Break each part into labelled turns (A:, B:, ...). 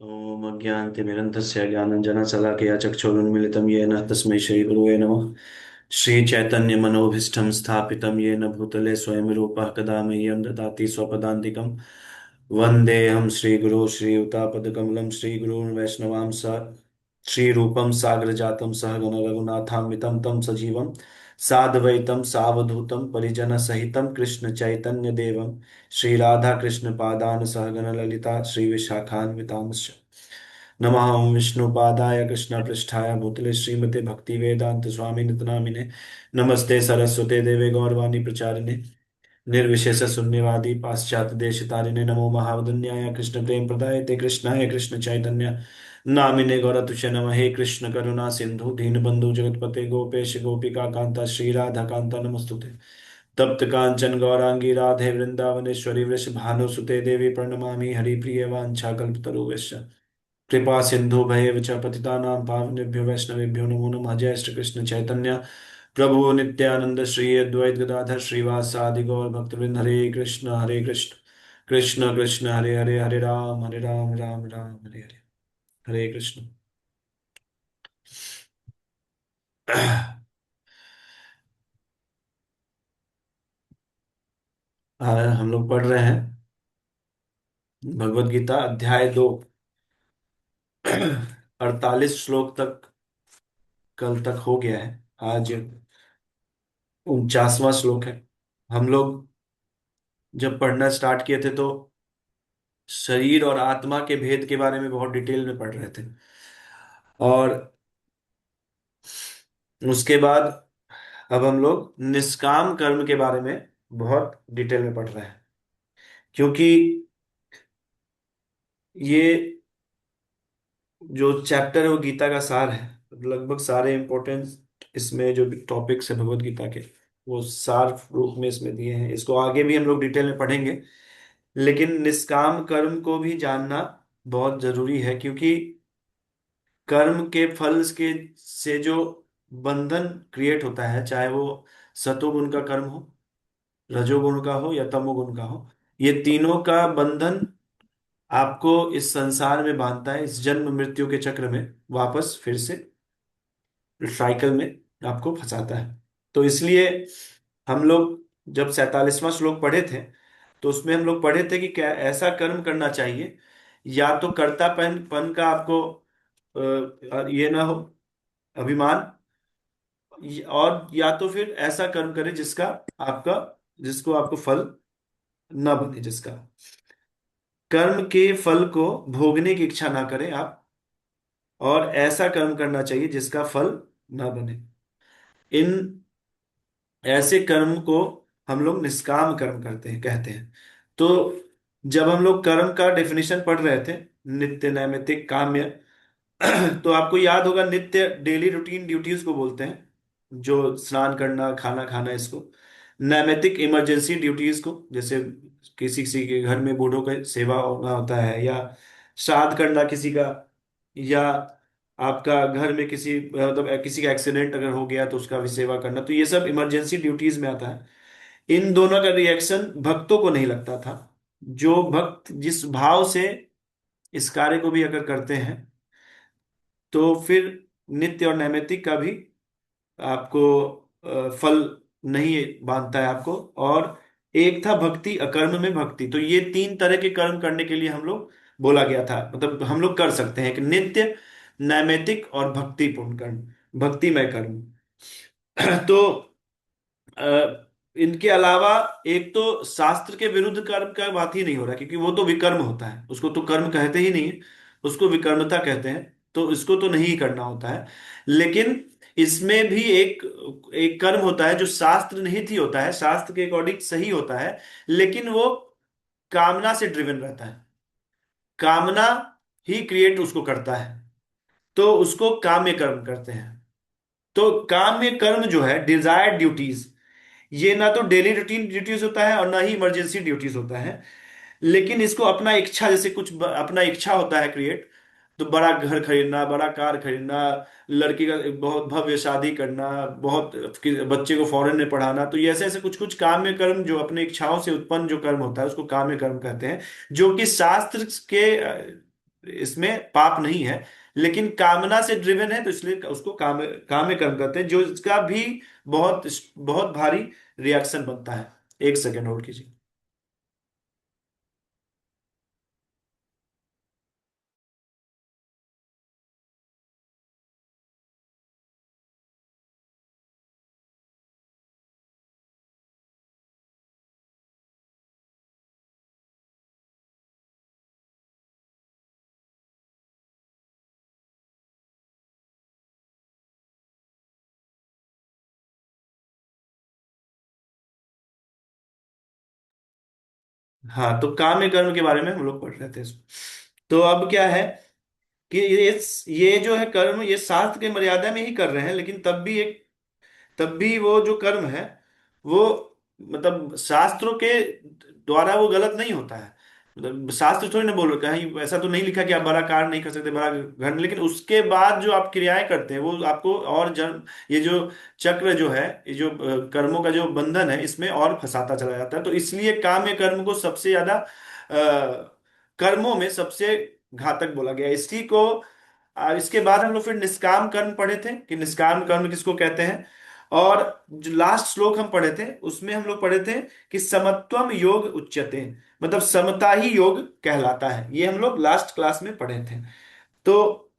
A: ॐ अज्ञानतिमिरन्धस्य ज्ञानञ्जनशलाकया चक्षुरुन्मीलितं येन तस्मै श्रीगुरवे नमः। श्रीचैतन्यमनोभीष्टं स्थापितं येन भूतले स्वयं रूपः कदा मह्यं ददाति स्वपदान्तिकं। वन्देऽहं श्रीगुरो श्रीयुतापदकमलं श्रीगुरून् वैष्णवां श्रीरूपं साग्रजातं सहगण रघुनाथान्वितं तं सजीवं साद्वैतं सावधूतं परिजनसहितं कृष्णचैतन्यदेवं श्रीराधाकृष्णपादान् सहगण ललिता श्रीविशाखान्वितांश्च। नमः ओं विष्णुपादाय कृष्णपृष्ठाय भूतले श्रीमते भक्तिवेदांत स्वामी नितनामिने। नमस्ते सरस्वते देवे गौरवाणी प्रचारिणे निर्विशेष शून्यवादी पाश्चात्य देशतारिणे। नमो महावदन्याय कृष्ण प्रेम प्रदायते कृष्णाय कृष्ण चैतन्य नामिने गौरतुष्य नमः। हे कृष्ण करुणा सिंधु दीनबंधु जगतपते गोपेश गोपिका कांता श्री राधा कांता नमस्तुते। तप्त कांचन गौरांगी राधे वृंदावनेश्वरी वृषभानुसुते देवी प्रणमामि हरिप्रिय वाञ्छाकल्पतरुभ्यश्च कृपा सिंधु भैव च पतितानां पावनेभ्यो वैष्णवेभ्यो नमो नमः। जय श्री कृष्ण चैतन्य प्रभु नित्यानंद श्री अद्वैत गदाधर श्रीवासादि गौर भक्तवृंद। हरे कृष्ण कृष्ण कृष्ण हरे हरे, हरे राम राम राम हरे हरे। हरे कृष्ण। हम लोग पढ़ रहे हैं भगवत गीता अध्याय 2, 48 श्लोक तक कल तक हो गया है। आज 49वां श्लोक है। हम लोग जब पढ़ना स्टार्ट किए थे तो शरीर और आत्मा के भेद के बारे में बहुत डिटेल में पढ़ रहे थे, और उसके बाद अब हम लोग निष्काम कर्म के बारे में बहुत डिटेल में पढ़ रहे हैं, क्योंकि ये जो चैप्टर है वो गीता का सार है। लगभग सारे इंपॉर्टेंस इसमें जो भी टॉपिक्स है भगवत गीता के, वो सार रूप में इसमें दिए हैं। इसको आगे भी हम लोग डिटेल में पढ़ेंगे, लेकिन निष्काम कर्म को भी जानना बहुत जरूरी है, क्योंकि कर्म के फल के से जो बंधन क्रिएट होता है, चाहे वो सतोगुण का कर्म हो, रजोगुण का हो या तमोगुण का हो, ये तीनों का बंधन आपको इस संसार में बांधता है, इस जन्म मृत्यु के चक्र में वापस फिर से साइकिल में आपको फंसाता है। तो इसलिए हम लोग जब 47वां श्लोक पढ़े थे, तो उसमें हम लोग पढ़े थे कि क्या ऐसा कर्म करना चाहिए, या तो कर्तापन पन का आपको ये ना हो, अभिमान, और या तो फिर ऐसा कर्म करे आपका जिसको आपको फल न बने, जिसका कर्म के फल को भोगने की इच्छा ना करें आप, और ऐसा कर्म करना चाहिए जिसका फल न बने। इन ऐसे कर्म को हम लोग निष्काम कर्म करते हैं, कहते हैं। तो जब हम लोग कर्म का डेफिनेशन पढ़ रहे थे, नित्य नैमित्तिक काम्य, तो आपको याद होगा नित्य डेली रूटीन ड्यूटीज को बोलते हैं, जो स्नान करना खाना खाना, इसको नैमित्तिक इमरजेंसी ड्यूटीज को, जैसे किसी किसी के घर में बूढ़ों का सेवा होना होता है, या श्राद्ध करना किसी का, या आपका घर में किसी मतलब किसी का एक्सीडेंट अगर हो गया तो उसका भी सेवा करना, तो ये सब इमरजेंसी ड्यूटीज में आता है। इन दोनों का रिएक्शन भक्तों को नहीं लगता था। जो भक्त जिस भाव से इस कार्य को भी अगर करते हैं, तो फिर नित्य और नैमित्तिक का भी आपको फल नहीं बांधता है आपको। और एक था भक्ति, अकर्म में भक्ति, तो ये तीन तरह के कर्म करने के लिए हम लोग बोला गया था, मतलब हम लोग कर सकते हैं कि नित्य, नैमित्तिक और भक्तिपूर्ण कर्म, भक्तिमय कर्म। तो इनके अलावा एक तो शास्त्र के विरुद्ध कर्म का बात ही नहीं हो रहा, क्योंकि वो तो विकर्म होता है, उसको तो कर्म कहते ही नहीं है, उसको विकर्मता कहते हैं, तो इसको तो नहीं करना होता है। लेकिन इसमें भी एक एक कर्म होता है जो शास्त्र निहित ही होता है, शास्त्र के अकॉर्डिंग सही होता है, लेकिन वो कामना से ड्रिवन रहता है, कामना ही क्रिएट उसको करता है, तो उसको काम्य कर्म करते हैं। तो काम्य कर्म जो है, डिजायर्ड ड्यूटीज, ये ना तो डेली रूटीन ड्यूटीज होता है और ना ही इमरजेंसी ड्यूटीज होता है, लेकिन इसको अपना इच्छा, जैसे अपना इच्छा होता है क्रिएट, तो बड़ा घर खरीदना, बड़ा कार खरीदना, लड़की का बहुत भव्य शादी करना, बहुत बच्चे को फॉरेन में पढ़ाना, तो ये ऐसे ऐसे कुछ कुछ काम्य कर्म जो अपने इच्छाओं से उत्पन्न जो कर्म होता है उसको काम्य कर्म कहते हैं, जो कि शास्त्र के इसमें पाप नहीं है, लेकिन कामना से ड्रिवन है, तो इसलिए उसको काम्य कर्म कहते हैं, जो इसका भी बहुत बहुत भारी रिएक्शन बनता है। एक सेकेंड होल्ड कीजिए। हाँ, तो काम्य कर्म के बारे में हम लोग पढ़ रहे थे इसमें। तो अब क्या है कि ये जो है कर्म, ये शास्त्र के मर्यादा में ही कर रहे हैं, लेकिन तब भी वो जो कर्म है वो मतलब शास्त्रों के द्वारा वो गलत नहीं होता है। मतलब शास्त्र थोड़ी ना बोल रहा, कहीं ऐसा तो नहीं लिखा कि आप बड़ा कार्य नहीं कर सकते, बड़ा घन, लेकिन उसके बाद जो आप क्रियाएं करते हैं वो आपको और जन्म, ये जो चक्र जो है, ये जो कर्मों का जो बंधन है, इसमें और फंसाता चला जाता है। तो इसलिए काम्य कर्म को सबसे ज्यादा कर्मों में सबसे घातक बोला गया है। इसी को इसके बाद हम लोग फिर निष्काम कर्म पढ़े थे कि निष्काम कर्म किसको कहते हैं। और जो लास्ट श्लोक हम पढ़े थे उसमें हम लोग पढ़े थे कि समत्वम योग उच्यते, मतलब समता ही योग कहलाता है। ये हम लोग लास्ट क्लास में पढ़े थे। तो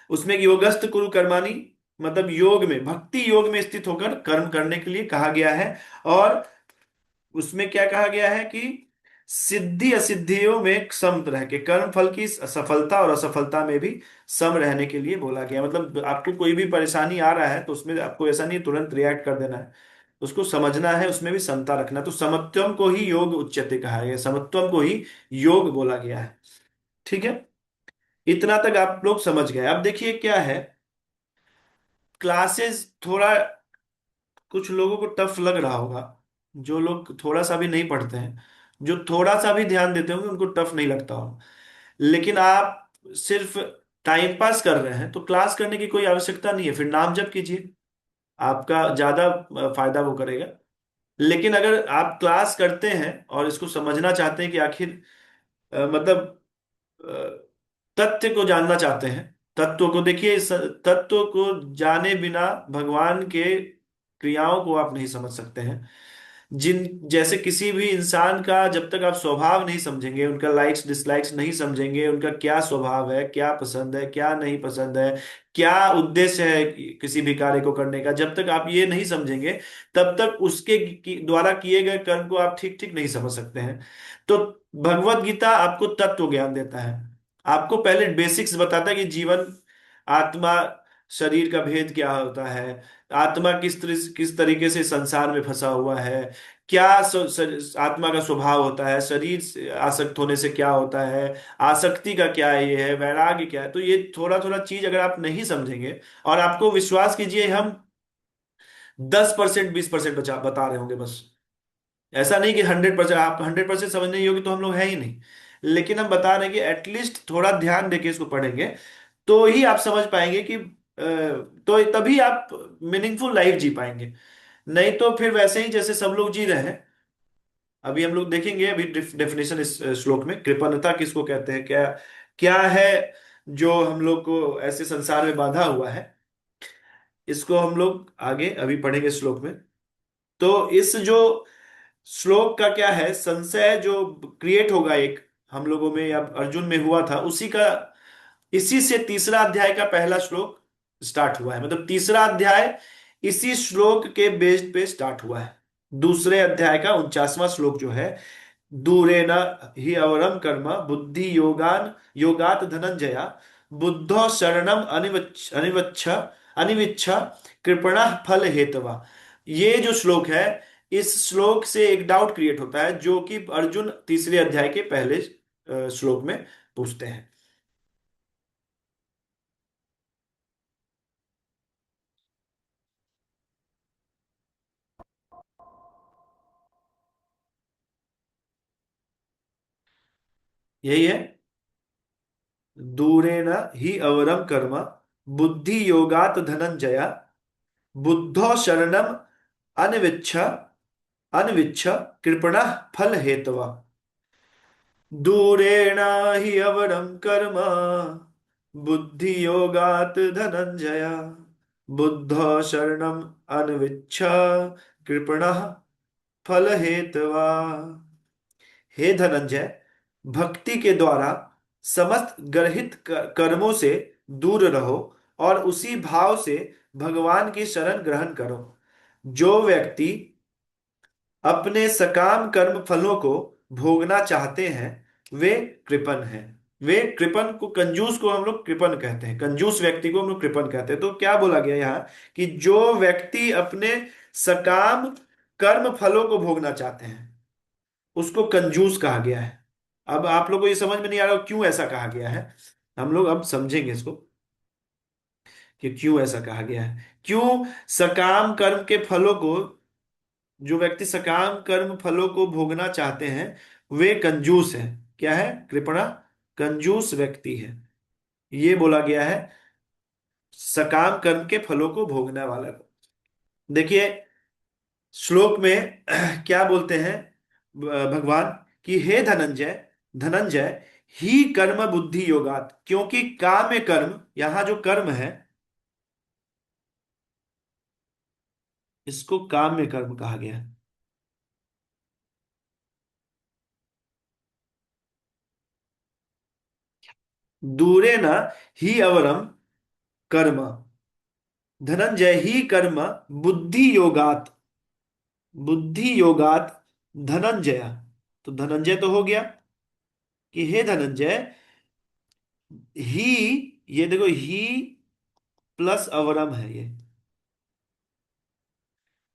A: उसमें योगस्थ कुरु कर्माणि, मतलब योग में, भक्ति योग में स्थित होकर कर्म करने के लिए कहा गया है। और उसमें क्या कहा गया है कि सिद्धि असिद्धियों में सम रह के, कर्म फल की सफलता और असफलता में भी सम रहने के लिए बोला गया है। मतलब आपको कोई भी परेशानी आ रहा है तो उसमें आपको ऐसा नहीं तुरंत रिएक्ट कर देना है, उसको समझना है, उसमें भी समता रखना। तो समत्वम को ही योग उच्यते कहा गया, समत्वम को ही योग बोला गया है। ठीक है, इतना तक आप लोग समझ गए। अब देखिए क्या है, क्लासेस थोड़ा कुछ लोगों को टफ लग रहा होगा, जो लोग थोड़ा सा भी नहीं पढ़ते हैं, जो थोड़ा सा भी ध्यान देते होंगे उनको टफ नहीं लगता होगा। लेकिन आप सिर्फ टाइम पास कर रहे हैं तो क्लास करने की कोई आवश्यकता नहीं है, फिर नाम जप कीजिए, आपका ज्यादा फायदा वो करेगा। लेकिन अगर आप क्लास करते हैं और इसको समझना चाहते हैं कि आखिर मतलब तथ्य को जानना चाहते हैं, तत्व को देखिए, इस तत्व को जाने बिना भगवान के क्रियाओं को आप नहीं समझ सकते हैं। जिन जैसे किसी भी इंसान का जब तक आप स्वभाव नहीं समझेंगे, उनका लाइक्स डिसलाइक्स नहीं समझेंगे, उनका क्या स्वभाव है, क्या पसंद है, क्या नहीं पसंद है, क्या उद्देश्य है किसी भी कार्य को करने का, जब तक आप ये नहीं समझेंगे तब तक उसके द्वारा किए गए कर्म को आप ठीक ठीक नहीं समझ सकते हैं। तो भगवत गीता आपको तत्व ज्ञान देता है, आपको पहले बेसिक्स बताता है कि जीवन, आत्मा, शरीर का भेद क्या होता है, आत्मा किस तरीके से संसार में फंसा हुआ है, क्या आत्मा का स्वभाव होता है, शरीर से आसक्त होने से क्या होता है, आसक्ति का क्या है, ये है वैराग्य क्या है। तो ये थोड़ा थोड़ा चीज अगर आप नहीं समझेंगे, और आपको विश्वास कीजिए हम 10% 20% बचा बता रहे होंगे बस, ऐसा नहीं कि 100%, आप 100% समझ नहीं होगी तो हम लोग हैं ही नहीं। लेकिन हम बता रहे हैं कि एटलीस्ट थोड़ा ध्यान देके इसको पढ़ेंगे तो ही आप समझ पाएंगे कि तो तभी आप मीनिंगफुल लाइफ जी पाएंगे। नहीं तो फिर वैसे ही जैसे सब लोग जी रहे हैं। अभी हम लोग देखेंगे, अभी डेफिनेशन इस श्लोक में, कृपणता किसको कहते हैं, क्या क्या है जो हम लोग को ऐसे संसार में बांधा हुआ है, इसको हम लोग आगे अभी पढ़ेंगे श्लोक में। तो इस जो श्लोक का क्या है, संशय जो क्रिएट होगा एक हम लोगों में या अर्जुन में हुआ था, उसी का, इसी से तीसरा अध्याय का पहला श्लोक स्टार्ट हुआ है। मतलब तीसरा अध्याय इसी श्लोक के बेस पे स्टार्ट हुआ है। दूसरे अध्याय का 49वां श्लोक जो है, दूरेण हि अवरम कर्म बुद्धि योगान योगात धनंजया बुद्धो शरणम अनिवच्छ अनिविच्छ कृपणः फल हेतवा। ये जो श्लोक है, इस श्लोक से एक डाउट क्रिएट होता है जो कि अर्जुन तीसरे अध्याय के पहले श्लोक में पूछते हैं। यही है, दूरेण हि अवरम कर्म बुद्धि योगात धनंजया बुद्धो शरणम अनविच्छ अनविच्छ कृपणः फल हेतवा। दूरेण हि अवरम कर्म बुद्धि योगात धनंजय, बुद्धो शरणम अन्विच्छ कृपणः फल हेतवा। हे धनंजय, भक्ति के द्वारा समस्त गर्हित कर्मों से दूर रहो और उसी भाव से भगवान की शरण ग्रहण करो। जो व्यक्ति अपने सकाम कर्म फलों को भोगना चाहते हैं वे कृपण हैं। वे कृपण को, कंजूस को हम लोग कृपण कहते हैं, कंजूस व्यक्ति को हम लोग कृपण कहते हैं। तो क्या बोला गया यहाँ कि जो व्यक्ति अपने सकाम कर्म फलों को भोगना चाहते हैं उसको कंजूस कहा गया है। अब आप लोग को ये समझ में नहीं आ रहा क्यों ऐसा कहा गया है। हम लोग अब समझेंगे इसको कि क्यों ऐसा कहा गया है, क्यों सकाम कर्म के फलों को, जो व्यक्ति सकाम कर्म फलों को भोगना चाहते हैं वे कंजूस हैं। क्या है? कृपणा, कंजूस व्यक्ति है। ये बोला गया है सकाम कर्म के फलों को भोगने वाला को। देखिए श्लोक में क्या बोलते हैं भगवान कि हे धनंजय, धनंजय ही कर्म बुद्धि योगात, क्योंकि काम्य कर्म, यहां जो कर्म है इसको काम्य कर्म कहा गया है। दूरे न ही अवरम कर्म, धनंजय ही कर्म बुद्धि योगात, बुद्धि योगात धनंजय। तो धनंजय तो हो गया कि हे धनंजय ही, ये देखो ही प्लस अवरम है ये,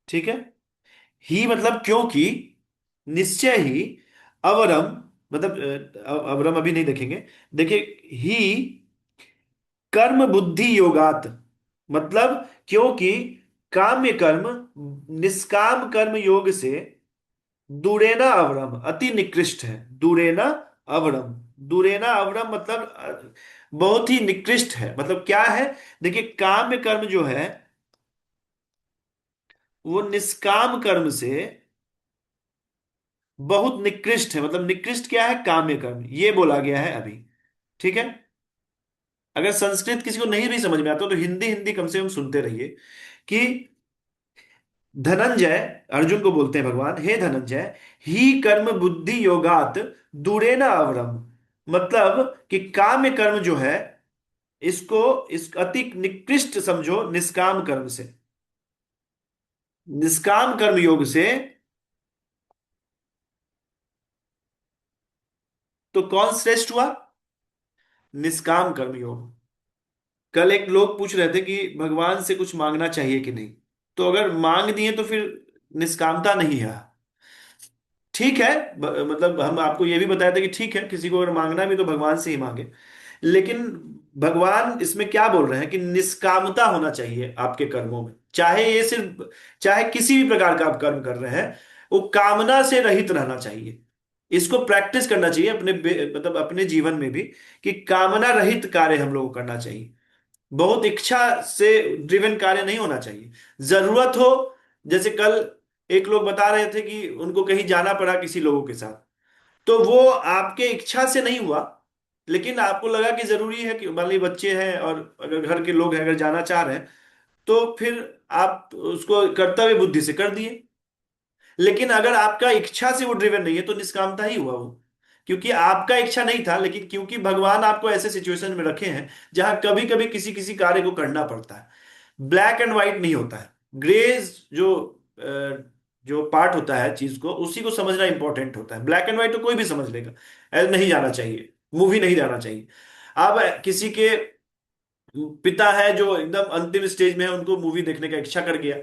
A: ठीक है। ही मतलब क्योंकि, निश्चय ही, अवरम मतलब अवरम अभी नहीं देखेंगे। देखिए ही कर्म बुद्धि योगात मतलब क्योंकि काम्य कर्म निष्काम कर्म योग से दूरेना अवरम अति निकृष्ट है। दूरेना अवरम, दूरेना अवरम मतलब बहुत ही निकृष्ट है। मतलब क्या है? देखिए काम्य कर्म जो है वो निष्काम कर्म से बहुत निकृष्ट है। मतलब निकृष्ट क्या है? काम्य कर्म, ये बोला गया है अभी, ठीक है। अगर संस्कृत किसी को नहीं भी समझ में आता तो हिंदी हिंदी कम से कम सुनते रहिए कि धनंजय, अर्जुन को बोलते हैं भगवान, हे धनंजय ही कर्म बुद्धि योगात दूरेना अवरम, मतलब कि काम्य कर्म जो है इसको, इस अति निकृष्ट समझो निष्काम कर्म से, निष्काम कर्म योग से। तो कौन श्रेष्ठ हुआ? निष्काम कर्म योग। कल एक लोग पूछ रहे थे कि भगवान से कुछ मांगना चाहिए कि नहीं, तो अगर मांग दिए तो फिर निष्कामता नहीं है। ठीक है, मतलब हम आपको ये भी बताया था कि ठीक है किसी को अगर मांगना भी तो भगवान से ही मांगे, लेकिन भगवान इसमें क्या बोल रहे हैं कि निष्कामता होना चाहिए आपके कर्मों में। चाहे ये सिर्फ, चाहे किसी भी प्रकार का आप कर्म कर रहे हैं वो कामना से रहित रहना चाहिए। इसको प्रैक्टिस करना चाहिए अपने मतलब अपने जीवन में भी कि कामना रहित कार्य हम लोगों को करना चाहिए। बहुत इच्छा से ड्रिवन कार्य नहीं होना चाहिए। जरूरत हो, जैसे कल एक लोग बता रहे थे कि उनको कहीं जाना पड़ा किसी लोगों के साथ, तो वो आपके इच्छा से नहीं हुआ, लेकिन आपको लगा कि जरूरी है कि मान लीजिए बच्चे हैं और अगर घर के लोग हैं अगर जाना चाह रहे हैं तो फिर आप उसको कर्तव्य बुद्धि से कर दिए। लेकिन अगर आपका इच्छा से वो ड्रिवन नहीं है तो निष्कामता ही हुआ वो, क्योंकि आपका इच्छा नहीं था, लेकिन क्योंकि भगवान आपको ऐसे सिचुएशन में रखे हैं जहां कभी कभी किसी किसी कार्य को करना पड़ता है। ब्लैक एंड व्हाइट नहीं होता है, ग्रेज जो जो पार्ट होता है चीज को उसी को समझना इंपॉर्टेंट होता है। ब्लैक एंड व्हाइट तो कोई भी समझ लेगा, ऐसा नहीं जाना चाहिए, मूवी नहीं जाना चाहिए। अब किसी के पिता है जो एकदम अंतिम स्टेज में है, उनको मूवी देखने का इच्छा कर गया,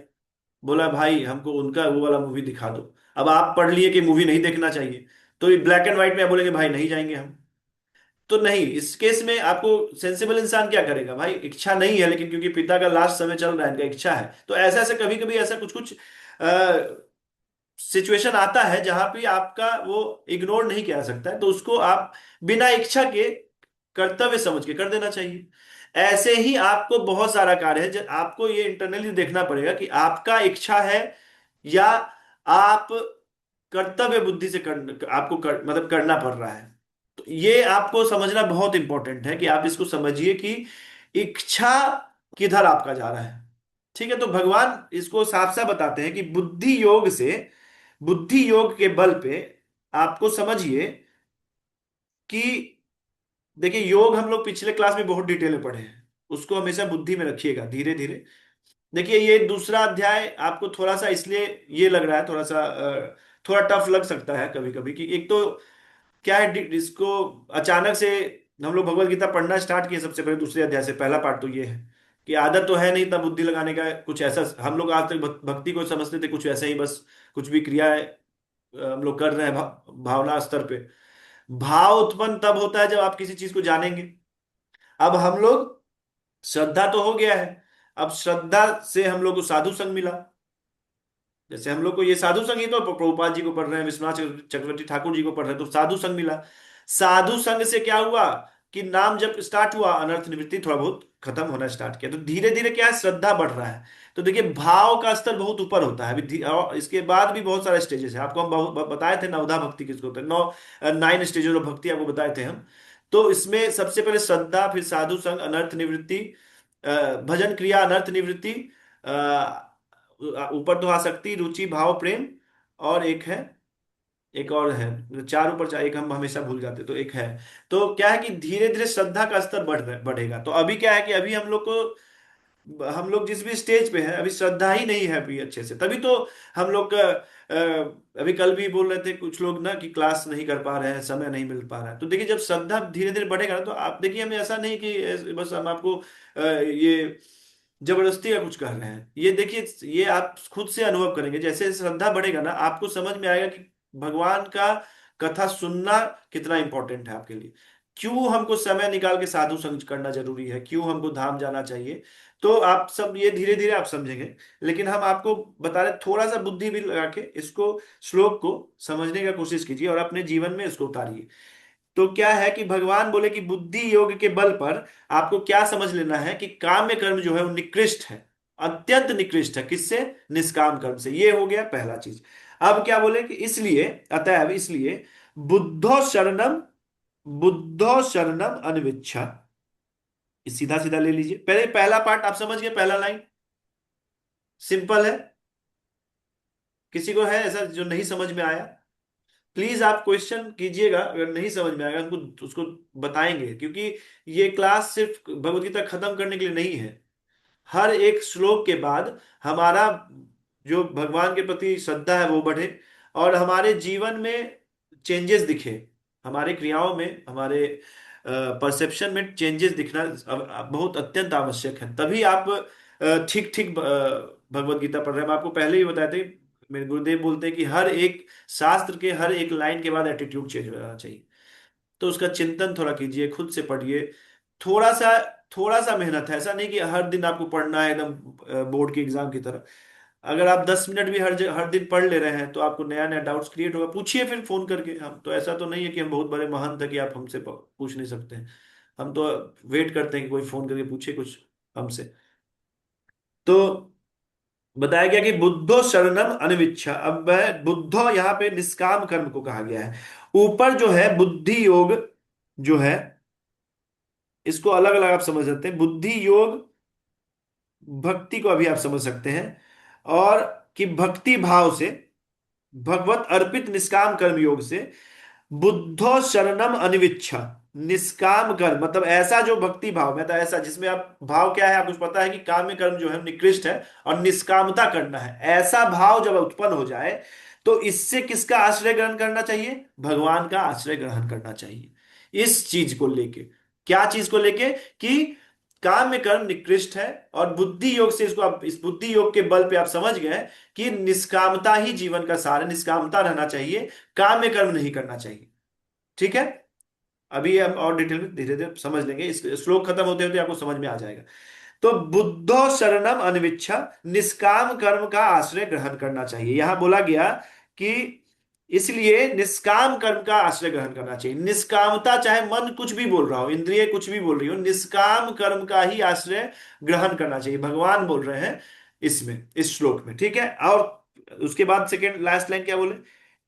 A: बोला भाई हमको उनका वो वाला मूवी दिखा दो। अब आप पढ़ लिए कि मूवी नहीं देखना चाहिए, तो ये ब्लैक एंड व्हाइट में आप बोलेंगे भाई नहीं जाएंगे हम। तो नहीं, इस केस में आपको सेंसिबल इंसान क्या करेगा? भाई इच्छा नहीं है लेकिन क्योंकि पिता का लास्ट समय चल रहा है, इनका इच्छा है, तो ऐसा ऐसा कभी कभी ऐसा कुछ कुछ सिचुएशन आता है जहां पे आपका वो इग्नोर नहीं किया जा सकता है, तो उसको आप बिना इच्छा के कर्तव्य समझ के कर देना चाहिए। ऐसे ही आपको बहुत सारा कार्य है जब आपको ये इंटरनली देखना पड़ेगा कि आपका इच्छा है या आप कर्तव्य बुद्धि से आपको मतलब करना पड़ रहा है। ये आपको समझना बहुत इंपॉर्टेंट है कि आप इसको समझिए कि इच्छा किधर आपका जा रहा है। ठीक है, तो भगवान इसको साफ साफ बताते हैं कि बुद्धि योग से, बुद्धि योग के बल पे आपको समझिए कि, देखिए योग हम लोग पिछले क्लास में बहुत डिटेल में पढ़े हैं, उसको हमेशा बुद्धि में रखिएगा धीरे धीरे। देखिए ये दूसरा अध्याय आपको थोड़ा सा इसलिए ये लग रहा है, थोड़ा सा थोड़ा टफ लग सकता है कभी कभी, कि एक तो क्या है, इसको अचानक से हम लोग भगवत गीता पढ़ना स्टार्ट किए सबसे पहले दूसरे अध्याय से। पहला पार्ट तो ये है कि आदत तो है नहीं इतना बुद्धि लगाने का, कुछ ऐसा हम लोग आज तक भक्ति को समझते थे कुछ ऐसा ही बस, कुछ भी क्रियाएं हम लोग कर रहे हैं भावना स्तर पे। भाव उत्पन्न तब होता है जब आप किसी चीज को जानेंगे। अब हम लोग, श्रद्धा तो हो गया है, अब श्रद्धा से हम लोग को साधु संग मिला। जैसे हम लोग को ये साधु संग ही तो प्रभुपाद जी को पढ़ रहे हैं, विश्वनाथ चक्रवर्ती ठाकुर जी को पढ़ रहे हैं, तो साधु संग मिला। साधु संग से क्या हुआ कि नाम जब स्टार्ट हुआ, अनर्थ निवृत्ति थोड़ा बहुत खत्म होना स्टार्ट किया, तो धीरे धीरे क्या है, श्रद्धा बढ़ रहा है। तो देखिए भाव का स्तर बहुत ऊपर होता है अभी और इसके बाद भी बहुत सारे स्टेजेस है। आपको हम बताए थे नवधा भक्ति किसको होता है, 9 स्टेजेस ऑफ भक्ति आपको बताए थे हम। तो इसमें सबसे पहले श्रद्धा, फिर साधु संग, अनर्थ निवृत्ति, भजन क्रिया, अनर्थ निवृत्ति, ऊपर तो आसक्ति, रुचि, भाव, प्रेम, और एक है, एक और है, चार ऊपर चार, एक हम हमेशा भूल जाते तो एक है। तो क्या है कि धीरे धीरे श्रद्धा का स्तर बढ़ेगा। तो अभी क्या है कि अभी हम लोग को, हम लोग जिस भी स्टेज पे हैं अभी श्रद्धा ही नहीं है अभी अच्छे से, तभी तो हम लोग अभी कल भी बोल रहे थे कुछ लोग ना कि क्लास नहीं कर पा रहे हैं, समय नहीं मिल पा रहा है। तो देखिए जब श्रद्धा धीरे धीरे बढ़ेगा ना, तो आप देखिए हमें ऐसा नहीं कि बस हम आपको ये जबरदस्ती का कुछ कह रहे हैं, ये देखिए ये आप खुद से अनुभव करेंगे, जैसे श्रद्धा बढ़ेगा ना आपको समझ में आएगा कि भगवान का कथा सुनना कितना इंपॉर्टेंट है आपके लिए, क्यों हमको समय निकाल के साधु संग करना जरूरी है, क्यों हमको धाम जाना चाहिए। तो आप सब ये धीरे धीरे आप समझेंगे। लेकिन हम आपको बता रहे, थोड़ा सा बुद्धि भी लगा के इसको, श्लोक को समझने का कोशिश कीजिए और अपने जीवन में इसको उतारिए। तो क्या है कि भगवान बोले कि बुद्धि योग के बल पर आपको क्या समझ लेना है कि काम्य कर्म जो है वो निकृष्ट है, अत्यंत निकृष्ट है। किससे? निष्काम कर्म से। ये हो गया पहला चीज। अब क्या बोले कि इसलिए, अतएव इसलिए, बुद्धो शरणम, बुद्धो शरणम अनविच्छा। सीधा सीधा ले लीजिए, पहले पहला पार्ट आप समझ गए, पहला लाइन सिंपल है। किसी को है ऐसा जो नहीं समझ में आया? प्लीज आप क्वेश्चन कीजिएगा, अगर नहीं समझ में आएगा हमको उसको बताएंगे, क्योंकि ये क्लास सिर्फ भगवत गीता खत्म करने के लिए नहीं है। हर एक श्लोक के बाद हमारा जो भगवान के प्रति श्रद्धा है वो बढ़े, और हमारे जीवन में चेंजेस दिखे, हमारे क्रियाओं में, हमारे परसेप्शन में चेंजेस दिखना अब बहुत अत्यंत आवश्यक है। तभी आप ठीक ठीक भगवत गीता पढ़ रहे हैं। हम आपको पहले ही बताए थे, मेरे गुरुदेव बोलते हैं कि हर एक शास्त्र के हर एक लाइन के बाद एटीट्यूड चेंज हो जाना चाहिए। तो उसका चिंतन थोड़ा कीजिए, खुद से पढ़िए। थोड़ा सा, थोड़ा सा मेहनत है, ऐसा नहीं कि हर दिन आपको पढ़ना है एकदम बोर्ड के एग्जाम की तरह। अगर आप 10 मिनट भी हर दिन पढ़ ले रहे हैं तो आपको नया नया डाउट्स क्रिएट होगा। पूछिए फिर फोन करके, हम तो ऐसा तो नहीं है कि हम बहुत बड़े महंत है कि आप हमसे पूछ नहीं सकते हैं। हम तो वेट करते हैं कि कोई फोन करके पूछे कुछ हमसे। तो बताया गया कि बुद्धो शरणम अनविच्छा। अब वह बुद्धो यहाँ पे निष्काम कर्म को कहा गया है। ऊपर जो है बुद्धि योग जो है, इसको अलग अलग आप समझ सकते हैं। बुद्धि योग भक्ति को अभी आप समझ सकते हैं, और कि भक्ति भाव से, भगवत अर्पित निष्काम कर्म योग से, बुद्धो शरणम अनिविच्छा। निष्काम कर्म मतलब ऐसा जो भक्ति भाव में था, ऐसा जिसमें आप, भाव क्या है आपको पता है कि काम्य कर्म जो है निकृष्ट है और निष्कामता करना है, ऐसा भाव जब उत्पन्न हो जाए तो इससे किसका आश्रय ग्रहण करना चाहिए? भगवान का आश्रय ग्रहण करना चाहिए। इस चीज को लेके, क्या चीज को लेके? कि काम्य कर्म निकृष्ट है, और बुद्धि योग से इसको आप, इस बुद्धि योग के बल पे आप समझ गए कि निष्कामता ही जीवन का सार है, निष्कामता रहना चाहिए, काम्य कर्म नहीं करना चाहिए। ठीक है, अभी हम और डिटेल में धीरे धीरे समझ लेंगे, इस श्लोक खत्म होते होते आपको समझ में आ जाएगा। तो बुद्धो शरणम अनविच्छा, निष्काम कर्म का आश्रय ग्रहण करना चाहिए। यहां बोला गया कि इसलिए निष्काम कर्म का आश्रय ग्रहण करना चाहिए। निष्कामता, चाहे मन कुछ भी बोल रहा हो, इंद्रिय कुछ भी बोल रही हो, निष्काम कर्म का ही आश्रय ग्रहण करना चाहिए, भगवान बोल रहे हैं इसमें, इस श्लोक में। ठीक है, और उसके बाद सेकेंड लास्ट लाइन क्या बोले?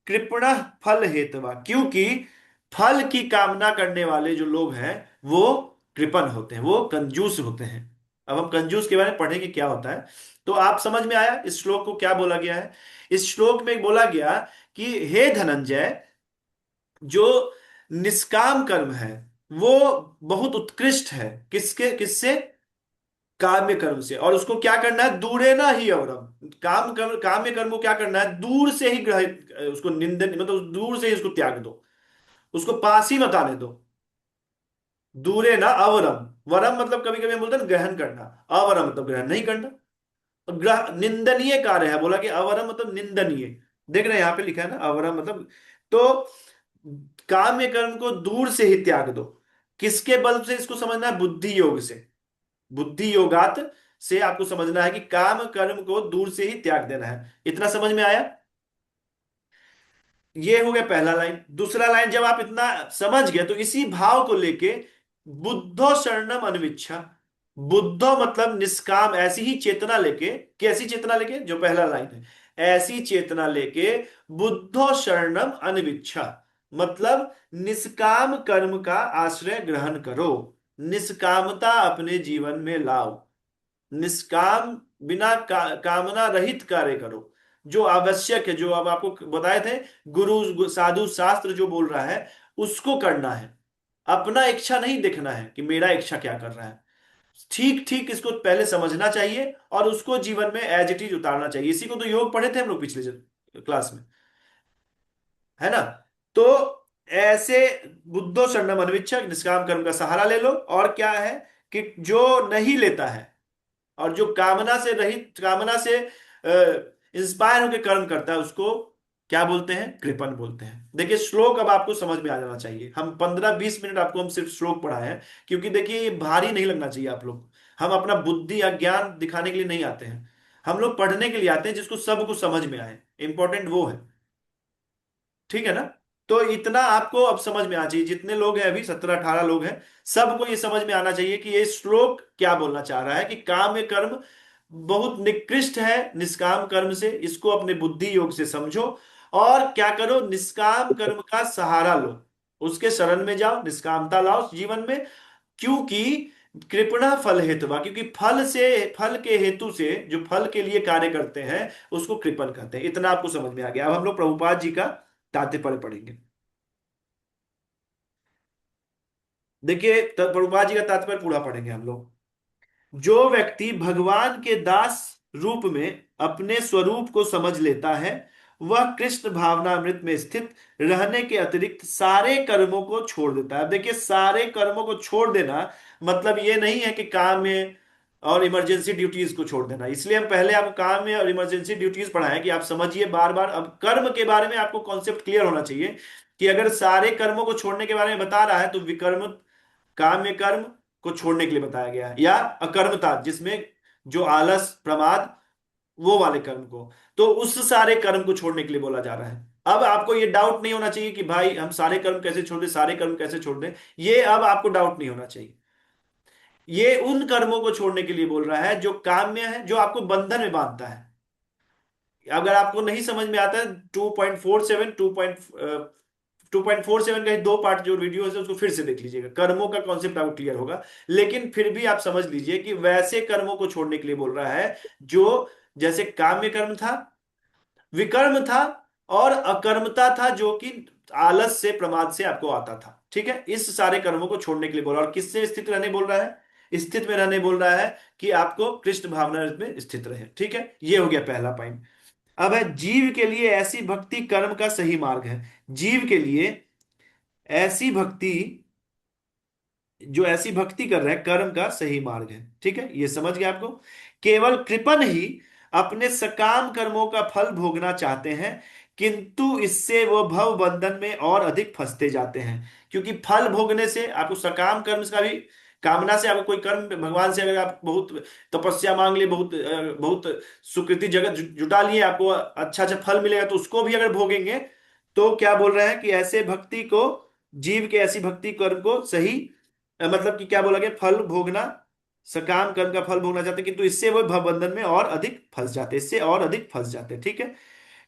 A: कृपण फल हेतवा, क्योंकि फल की कामना करने वाले जो लोग हैं वो कृपण होते हैं, वो कंजूस होते हैं। अब हम कंजूस के बारे में पढ़ेंगे क्या होता है। तो आप समझ में आया इस श्लोक को क्या बोला गया है। इस श्लोक में बोला गया कि हे धनंजय, जो निष्काम कर्म है वो बहुत उत्कृष्ट है। किसके किससे? काम्य कर्म से। और उसको क्या करना है? दूरे ना ही अवरम। काम कर्म, काम्य कर्म को क्या करना है? दूर से ही ग्रहित, उसको निंदन मतलब दूर से ही उसको त्याग दो, उसको पास ही मत आने दो। दूरे ना अवरम। वरम मतलब कभी कभी हम बोलते हैं ना ग्रहण करना, अवरम मतलब ग्रहण नहीं करना। तो ग्रह निंदनीय कार्य है, बोला कि अवरम मतलब निंदनीय। देख रहे हैं यहाँ पे लिखा है ना अवरम मतलब। तो काम्य कर्म को दूर से ही त्याग दो। किसके बल से इसको समझना है? बुद्धि योग से। बुद्धि योगात से आपको समझना है कि काम कर्म को दूर से ही त्याग देना है। इतना समझ में आया? ये हो गया पहला लाइन। दूसरा लाइन जब आप इतना समझ गए तो इसी भाव को लेके बुद्धो शरणम अनविच्छा। बुद्धो मतलब निष्काम, ऐसी ही चेतना लेके। कैसी चेतना लेके? जो पहला लाइन है, ऐसी चेतना लेके बुद्धो शरणम अनविच्छा, मतलब निष्काम कर्म का आश्रय ग्रहण करो। निष्कामता अपने जीवन में लाओ। निष्काम, बिना कामना रहित कार्य करो। जो आवश्यक है, जो अब आपको बताए थे, गुरु साधु शास्त्र जो बोल रहा है उसको करना है। अपना इच्छा नहीं देखना है कि मेरा इच्छा क्या कर रहा है। ठीक ठीक इसको पहले समझना चाहिए और उसको जीवन में एज इट इज उतारना चाहिए। इसी को तो योग पढ़े थे हम लोग पिछले क्लास में, है ना। तो ऐसे बुद्धो शरणम अनविच्छा, निष्काम कर्म का सहारा ले लो। और क्या है कि जो नहीं लेता है और जो कामना से रहित, कामना से इंस्पायर होकर कर्म करता है उसको क्या बोलते हैं? कृपण बोलते हैं। देखिए श्लोक अब आपको समझ में आ जाना चाहिए। हम 15-20 मिनट आपको हम सिर्फ श्लोक पढ़ाए हैं, क्योंकि देखिए ये भारी नहीं लगना चाहिए आप लोग। हम अपना बुद्धि या ज्ञान दिखाने के लिए नहीं आते हैं, हम लोग पढ़ने के लिए आते हैं जिसको सब कुछ समझ में आए। इंपॉर्टेंट वो है, ठीक है ना। तो इतना आपको अब समझ में आना चाहिए। जितने लोग हैं अभी 17-18 लोग हैं, सबको ये समझ में आना चाहिए कि ये श्लोक क्या बोलना चाह रहा है कि काम्य कर्म बहुत निकृष्ट है निष्काम कर्म से। इसको अपने बुद्धि योग से समझो और क्या करो? निष्काम कर्म का सहारा लो, उसके शरण में जाओ, निष्कामता लाओ जीवन में। क्योंकि कृपणा फल हेतुवा, क्योंकि फल से, फल के हेतु से जो फल के लिए कार्य करते हैं उसको कृपण कहते हैं। इतना आपको समझ में आ गया। अब हम लोग प्रभुपाद जी का तात्पर्य पढ़ेंगे। देखिए प्रभुपाद जी का तात्पर्य पूरा पढ़ेंगे हम लोग। जो व्यक्ति भगवान के दास रूप में अपने स्वरूप को समझ लेता है वह कृष्ण भावनामृत में स्थित रहने के अतिरिक्त सारे कर्मों को छोड़ देता है। अब देखिए सारे कर्मों को छोड़ देना मतलब ये नहीं है कि काम में और इमरजेंसी ड्यूटीज को छोड़ देना। इसलिए हम पहले आपको काम में और इमरजेंसी ड्यूटीज पढ़ाएं कि आप समझिए बार बार। अब कर्म के बारे में आपको कॉन्सेप्ट क्लियर होना चाहिए कि अगर सारे कर्मों को छोड़ने के बारे में बता रहा है तो विकर्म, काम्य कर्म को छोड़ने के लिए बताया गया है, या अकर्मता जिसमें जो आलस प्रमाद वो वाले कर्म को, तो उस सारे कर्म को छोड़ने के लिए बोला जा रहा है। अब आपको ये डाउट नहीं होना चाहिए कि भाई हम सारे कर्म कैसे छोड़ दें, सारे कर्म कैसे छोड़ दें। ये अब आपको डाउट नहीं होना चाहिए। ये उन कर्मों को छोड़ने के लिए बोल रहा है जो काम्य है, जो आपको बंधन में बांधता है। अगर आपको नहीं समझ में आता है 2.47 2.47 का ही दो पार्ट जो वीडियो है उसको फिर से देख लीजिएगा, कर्मों का कॉन्सेप्ट आपको क्लियर होगा। लेकिन फिर भी आप समझ लीजिए कि वैसे कर्मों को छोड़ने के लिए बोल रहा है जो, जैसे काम्य कर्म था, विकर्म था और अकर्मता था जो कि आलस से प्रमाद से आपको आता था। ठीक है, इस सारे कर्मों को छोड़ने के लिए बोल रहा है। और किससे स्थित रहने बोल रहा है? स्थित में रहने बोल रहा है कि आपको कृष्ण भावना में स्थित रहे। ठीक है, ये हो गया पहला पॉइंट। अब है जीव के लिए ऐसी भक्ति कर्म का सही मार्ग है। जीव के लिए ऐसी भक्ति, जो ऐसी भक्ति कर रहे हैं, कर्म का सही मार्ग है। ठीक है, ये समझ गया आपको। केवल कृपण ही अपने सकाम कर्मों का फल भोगना चाहते हैं, किंतु इससे वो भव बंधन में और अधिक फंसते जाते हैं। क्योंकि फल भोगने से आपको सकाम कर्म का भी, कामना से आपको कोई कर्म भगवान से, अगर आप बहुत तपस्या मांग लिए, बहुत बहुत सुकृति जगत जुटा लिए, आपको अच्छा अच्छा फल मिलेगा, तो उसको भी अगर भोगेंगे तो क्या बोल रहे हैं कि ऐसे भक्ति को, जीव के ऐसी भक्ति कर्म को सही, मतलब कि क्या बोला गया? फल भोगना, सकाम कर्म का फल भोगना चाहते हैं, किंतु इससे वो भवबंधन में और अधिक फंस जाते हैं, इससे और अधिक फंस जाते हैं। ठीक है,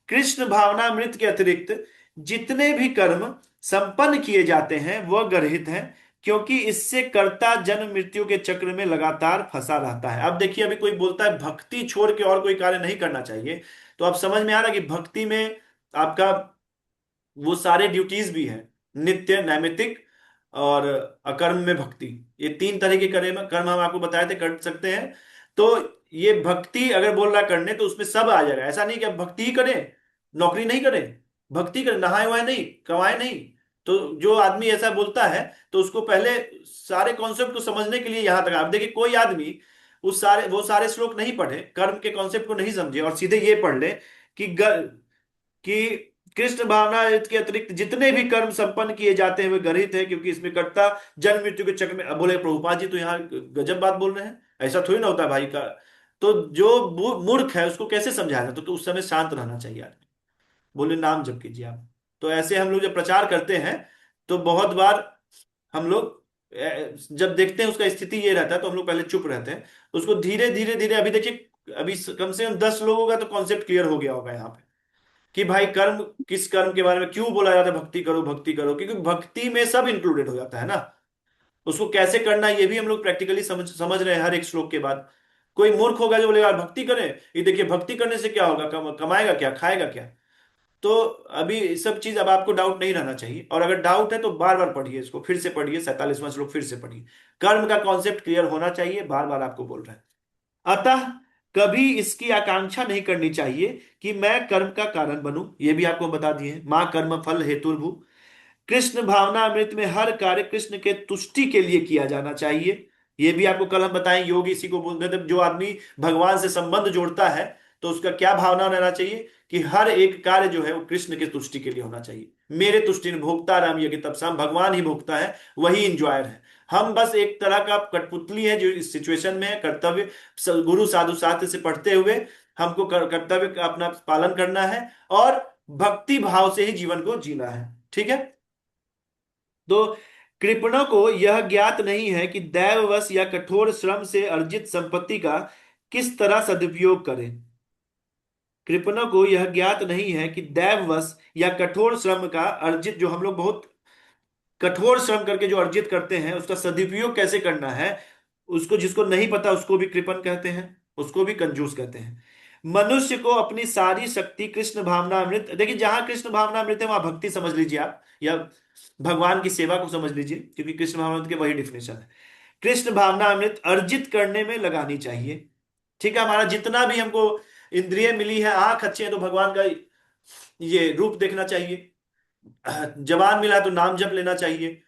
A: कृष्ण भावनामृत के अतिरिक्त जितने भी कर्म संपन्न किए जाते हैं वह गर्हित है, क्योंकि इससे कर्ता जन्म मृत्यु के चक्र में लगातार फंसा रहता है। अब देखिए, अभी कोई बोलता है भक्ति छोड़ के और कोई कार्य नहीं करना चाहिए, तो अब समझ में आ रहा है कि भक्ति में आपका वो सारे ड्यूटीज भी हैं, नित्य, नैमित्तिक और अकर्म में भक्ति। ये तीन तरह के कर्म कर्म हम आपको बताए थे कर सकते हैं। तो ये भक्ति अगर बोल रहा करने, तो उसमें सब आ जाएगा। ऐसा नहीं कि अब भक्ति ही करें, नौकरी नहीं करें, भक्ति करें, नहाए हुए नहीं, कमाए नहीं। तो जो आदमी ऐसा बोलता है, तो उसको पहले सारे कॉन्सेप्ट को समझने के लिए यहां तक आप देखिए, कोई आदमी वो सारे श्लोक नहीं पढ़े, कर्म के कॉन्सेप्ट को नहीं समझे, और सीधे ये पढ़ ले कि कि कृष्ण भावनामृत के अतिरिक्त जितने भी कर्म संपन्न किए जाते हैं वे गर्हित है, क्योंकि इसमें कर्ता जन्म मृत्यु के चक्र में। अब बोले प्रभुपाद जी तो यहाँ गजब बात बोल रहे हैं, ऐसा थोड़ी ना होता है भाई का। तो जो मूर्ख है उसको कैसे समझाया, तो उस समय शांत रहना चाहिए आदमी। बोले नाम जप कीजिए आप। तो ऐसे हम लोग जब प्रचार करते हैं, तो बहुत बार हम लोग जब देखते हैं उसका स्थिति ये रहता है, तो हम लोग पहले चुप रहते हैं, उसको धीरे धीरे धीरे, अभी देखिए अभी कम से कम 10 लोगों का तो कॉन्सेप्ट क्लियर हो गया होगा यहाँ पे, कि भाई कर्म, किस कर्म के बारे में क्यों बोला जाता है भक्ति करो भक्ति करो, क्योंकि भक्ति में सब इंक्लूडेड हो जाता है ना। उसको कैसे करना है ये भी हम लोग प्रैक्टिकली समझ रहे हैं हर एक श्लोक के बाद। कोई मूर्ख होगा जो बोलेगा यार भक्ति करें, ये देखिए भक्ति करने से क्या होगा, कमाएगा क्या, खाएगा क्या। तो अभी ये सब चीज, अब आपको डाउट नहीं रहना चाहिए, और अगर डाउट है तो बार बार पढ़िए, इसको फिर से पढ़िए, 47वां श्लोक फिर से पढ़िए। कर्म का कॉन्सेप्ट क्लियर होना चाहिए, बार बार आपको बोल रहे हैं। अतः कभी इसकी आकांक्षा नहीं करनी चाहिए कि मैं कर्म का कारण बनूं, ये भी आपको बता दिए। मां कर्म फल हेतुर्भु। कृष्ण भावनामृत में हर कार्य कृष्ण के तुष्टि के लिए किया जाना चाहिए, ये भी आपको कल हम बताएं। योग इसी को बोलते हैं, जो आदमी भगवान से संबंध जोड़ता है, तो उसका क्या भावना रहना चाहिए कि हर एक कार्य जो है वो कृष्ण के तुष्टि के लिए होना चाहिए। मेरे तुष्टि ने भोगता राम ये कि तब शाम, भगवान ही भोगता है, वही इंजॉयर है। हम बस एक तरह का कठपुतली है जो इस सिचुएशन में है। कर्तव्य गुरु साधु शास्त्र से पढ़ते हुए हमको कर्तव्य का अपना पालन करना है, और भक्ति भाव से ही जीवन को जीना है। ठीक है। तो कृपणों को यह ज्ञात नहीं है कि दैववश या कठोर श्रम से अर्जित संपत्ति का किस तरह सदुपयोग करें। कृपणों को यह ज्ञात नहीं है कि दैववश या कठोर श्रम का अर्जित, जो हम लोग बहुत कठोर श्रम करके जो अर्जित करते हैं, उसका सदुपयोग कैसे करना है, उसको, जिसको नहीं पता उसको भी कृपण कहते हैं, उसको भी कंजूस कहते हैं। मनुष्य को अपनी सारी शक्ति कृष्ण भावनामृत, देखिए जहां कृष्ण भावनामृत है वहां भक्ति समझ लीजिए आप, या भगवान की सेवा को समझ लीजिए, क्योंकि कृष्ण भावनामृत के वही डिफिनेशन है। कृष्ण भावनामृत अर्जित करने में लगानी चाहिए। ठीक है, हमारा जितना भी हमको इंद्रिय मिली है, आंख अच्छी है तो भगवान का ये रूप देखना चाहिए, जवान मिला है तो नाम जप लेना चाहिए,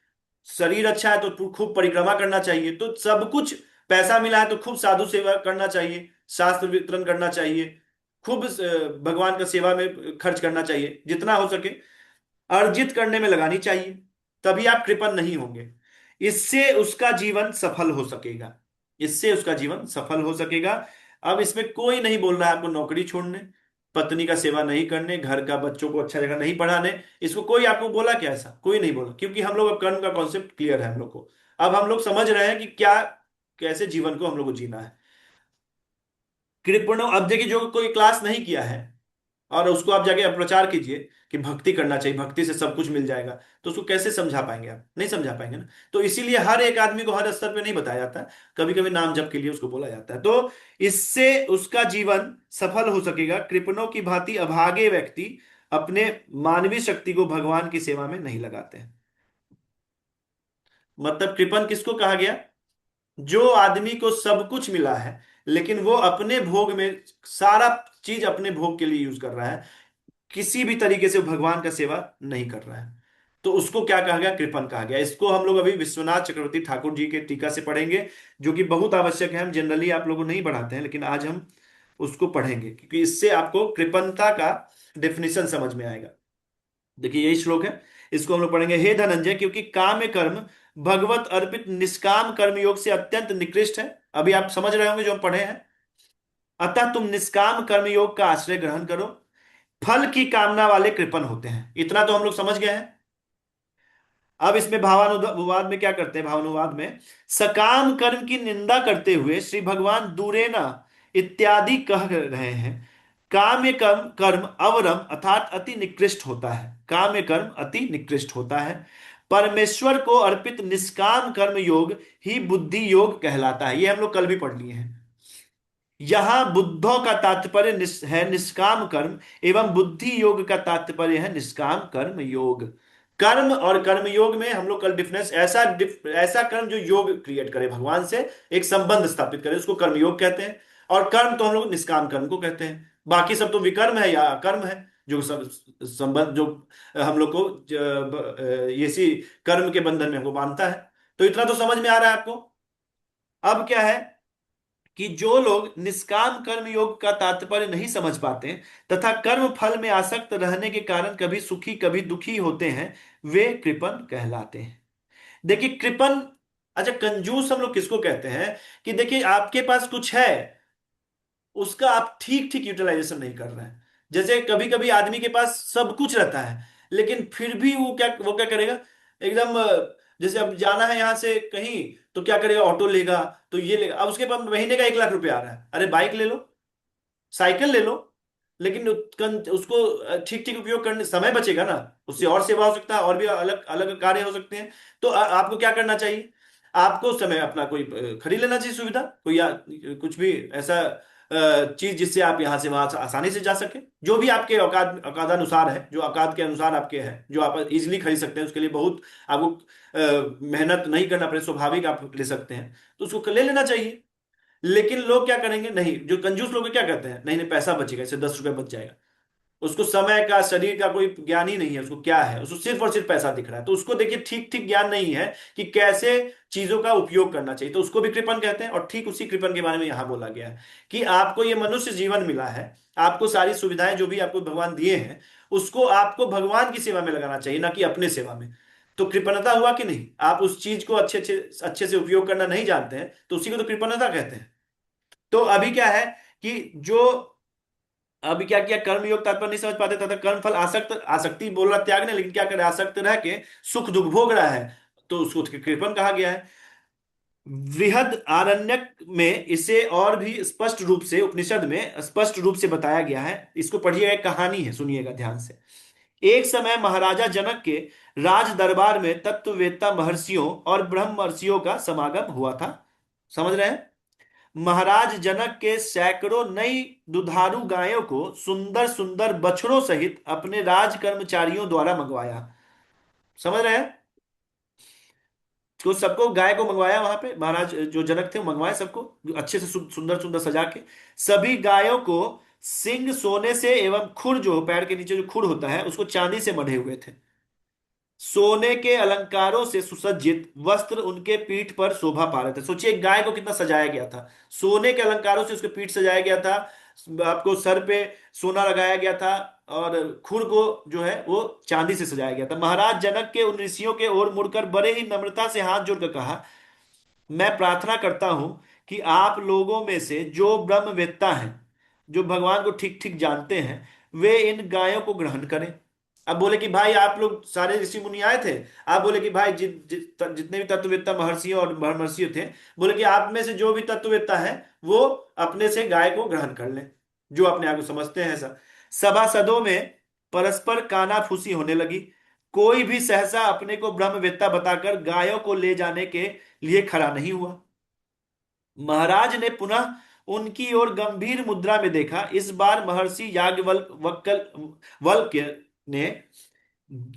A: शरीर अच्छा है तो खूब परिक्रमा करना चाहिए, तो सब कुछ, पैसा मिला है तो खूब साधु सेवा करना चाहिए, शास्त्र वितरण करना चाहिए, खूब भगवान का सेवा में खर्च करना चाहिए, जितना हो सके अर्जित करने में लगानी चाहिए। तभी आप कृपण नहीं होंगे, इससे उसका जीवन सफल हो सकेगा, इससे उसका जीवन सफल हो सकेगा। अब इसमें कोई नहीं बोल रहा है आपको नौकरी छोड़ने, पत्नी का सेवा नहीं करने, घर का बच्चों को अच्छा जगह नहीं पढ़ाने, इसको कोई आपको बोला क्या? ऐसा कोई नहीं बोला, क्योंकि हम लोग अब कर्म का कॉन्सेप्ट क्लियर है हम लोग को। अब हम लोग समझ रहे हैं कि क्या, कैसे जीवन को हम लोग को जीना है। कृपणों, अब देखिए जो कोई क्लास नहीं किया है और उसको आप जाके प्रचार कीजिए कि भक्ति करना चाहिए, भक्ति से सब कुछ मिल जाएगा, तो उसको कैसे समझा पाएंगे? आप नहीं समझा पाएंगे ना। तो इसीलिए हर एक आदमी को हर स्तर पे नहीं बताया जाता, कभी कभी नाम जप के लिए उसको बोला जाता है, तो इससे उसका जीवन सफल हो सकेगा। कृपणों की भांति अभागे व्यक्ति अपने मानवीय शक्ति को भगवान की सेवा में नहीं लगाते हैं। मतलब कृपण किसको कहा गया? जो आदमी को सब कुछ मिला है, लेकिन वो अपने भोग में सारा चीज अपने भोग के लिए यूज कर रहा है, किसी भी तरीके से भगवान का सेवा नहीं कर रहा है, तो उसको क्या कहा गया? कृपण कहा गया। इसको हम लोग अभी विश्वनाथ चक्रवर्ती ठाकुर जी के टीका से पढ़ेंगे, जो कि बहुत आवश्यक है। हम जनरली आप लोगों को नहीं पढ़ाते हैं, लेकिन आज हम उसको पढ़ेंगे, क्योंकि इससे आपको कृपणता का डेफिनेशन समझ में आएगा। देखिए यही श्लोक है, इसको हम लोग पढ़ेंगे। हे धनंजय, क्योंकि काम कर्म भगवत अर्पित निष्काम कर्म योग से अत्यंत निकृष्ट है। अभी आप समझ रहे होंगे जो हम पढ़े हैं। अतः तुम निष्काम कर्म योग का आश्रय ग्रहण करो, फल की कामना वाले कृपण होते हैं। इतना तो हम लोग समझ गए हैं। अब इसमें भावानुवाद में क्या करते हैं? भावानुवाद में सकाम कर्म की निंदा करते हुए श्री भगवान दूरेना इत्यादि कह रहे हैं, काम्य कर्म कर्म अवरम अर्थात अति निकृष्ट होता है। काम्य कर्म अति निकृष्ट होता है। परमेश्वर को अर्पित निष्काम कर्म योग ही बुद्धि योग कहलाता है। ये हम लोग कल भी पढ़ लिए हैं। यहां बुद्धों का तात्पर्य है निष्काम कर्म, एवं बुद्धि योग का तात्पर्य है निष्काम कर्म योग। कर्म और कर्म योग में हम लोग कल डिफरेंस, ऐसा कर्म जो योग क्रिएट करे, भगवान से एक संबंध स्थापित करे, उसको कर्म योग कहते हैं। और कर्म तो हम लोग निष्काम कर्म को कहते हैं। बाकी सब तो विकर्म है या कर्म है, जो सब संबंध जो हम लोग को ये सी कर्म के बंधन में हमको बांधता है। तो इतना तो समझ में आ रहा है आपको। अब क्या है कि जो लोग निष्काम कर्म योग का तात्पर्य नहीं समझ पाते तथा कर्म फल में आसक्त रहने के कारण कभी सुखी कभी दुखी होते हैं, वे कृपण कहलाते हैं। देखिए कृपण, अच्छा कंजूस हम लोग किसको कहते हैं? कि देखिए आपके पास कुछ है, उसका आप ठीक ठीक यूटिलाइजेशन नहीं कर रहे हैं। जैसे कभी कभी आदमी के पास सब कुछ रहता है, लेकिन फिर भी वो क्या करेगा, एकदम जैसे अब जाना है यहां से कहीं, तो क्या करेगा, ऑटो लेगा, तो ये लेगा। अब उसके पास महीने का 1 लाख रुपया आ रहा है, अरे बाइक ले लो, साइकिल ले लो, लेकिन उसको ठीक ठीक उपयोग करने समय बचेगा ना, उससे और सेवा हो सकता है, और भी अलग अलग कार्य हो सकते हैं। तो आपको क्या करना चाहिए? आपको उस समय अपना कोई खरीद लेना चाहिए सुविधा, कोई या कुछ भी ऐसा चीज जिससे आप यहाँ से वहां आसानी से जा सके, जो भी आपके औकादानुसार है, जो औकात के अनुसार आपके है, जो आप इजीली खरीद सकते हैं, उसके लिए बहुत आपको मेहनत नहीं करना पड़े, स्वाभाविक आप ले सकते हैं, तो उसको ले लेना चाहिए। लेकिन लोग क्या करेंगे, नहीं, जो कंजूस लोग हैं, क्या कहते हैं, नहीं नहीं पैसा बचेगा, इससे 10 रुपए बच जाएगा। उसको समय का शरीर का कोई ज्ञान ही नहीं है, उसको क्या है, उसको सिर्फ और सिर्फ पैसा दिख रहा है। तो उसको देखिए ठीक ठीक ज्ञान नहीं है कि कैसे चीजों का उपयोग करना चाहिए, तो उसको भी कृपण कहते हैं। और ठीक उसी कृपण के बारे में यहां बोला गया है कि आपको ये मनुष्य जीवन मिला है, आपको सारी सुविधाएं जो भी आपको भगवान दिए हैं, उसको आपको भगवान की सेवा में लगाना चाहिए, ना कि अपने सेवा में। तो कृपणता हुआ कि नहीं? आप उस चीज को अच्छे अच्छे अच्छे से उपयोग करना नहीं जानते हैं, तो उसी को तो कृपणता कहते हैं। तो अभी क्या है कि जो अभी क्या किया, कर्म योग तात्पर्य नहीं समझ पाते तथा कर्म फल आसक्त, आसक्ति बोल रहा त्याग नहीं, लेकिन क्या करे, आसक्त रह के सुख दुख भोग रहा है, तो उसको कृपण कहा गया है। बृहद आरण्यक में इसे और भी स्पष्ट रूप से, उपनिषद में स्पष्ट रूप से बताया गया है। इसको पढ़िएगा, एक कहानी है, सुनिएगा ध्यान से। एक समय महाराजा जनक के राज दरबार में तत्ववेत्ता महर्षियों और ब्रह्मर्षियों का समागम हुआ था। समझ रहे हैं? महाराज जनक के सैकड़ों नई दुधारू गायों को सुंदर सुंदर बछड़ों सहित अपने राज कर्मचारियों द्वारा मंगवाया। समझ रहे हैं? तो सबको गाय को मंगवाया, वहां पे महाराज जो जनक थे वो मंगवाए सबको अच्छे से सुंदर सुंदर सजा के। सभी गायों को सिंग सोने से एवं खुर, जो पैर के नीचे जो खुर होता है, उसको चांदी से मढ़े हुए थे। सोने के अलंकारों से सुसज्जित वस्त्र उनके पीठ पर शोभा पा रहे थे। सोचिए गाय को कितना सजाया गया था, सोने के अलंकारों से उसके पीठ सजाया गया था, आपको सर पे सोना लगाया गया था, और खुर को जो है वो चांदी से सजाया गया था। महाराज जनक के उन ऋषियों के ओर मुड़कर बड़े ही नम्रता से हाथ जोड़कर कहा, मैं प्रार्थना करता हूं कि आप लोगों में से जो ब्रह्मवेत्ता हैं, जो भगवान को ठीक ठीक जानते हैं, वे इन गायों को ग्रहण करें। अब बोले कि भाई आप लोग सारे ऋषि मुनि आए थे, आप बोले कि भाई जितने भी तत्ववेत्ता महर्षि और ब्रह्मर्षि थे, बोले कि आप में से जो भी तत्ववेत्ता है, वो अपने से गाय को ग्रहण कर लें, जो अपने आप को समझते हैं ऐसा। सभासदों में परस्पर कानाफूसी होने लगी। कोई भी सहसा अपने को ब्रह्मवेत्ता बताकर गायों को ले जाने के लिए खड़ा नहीं हुआ। महाराज ने पुनः उनकी ओर गंभीर मुद्रा में देखा। इस बार महर्षि वल्क्य ने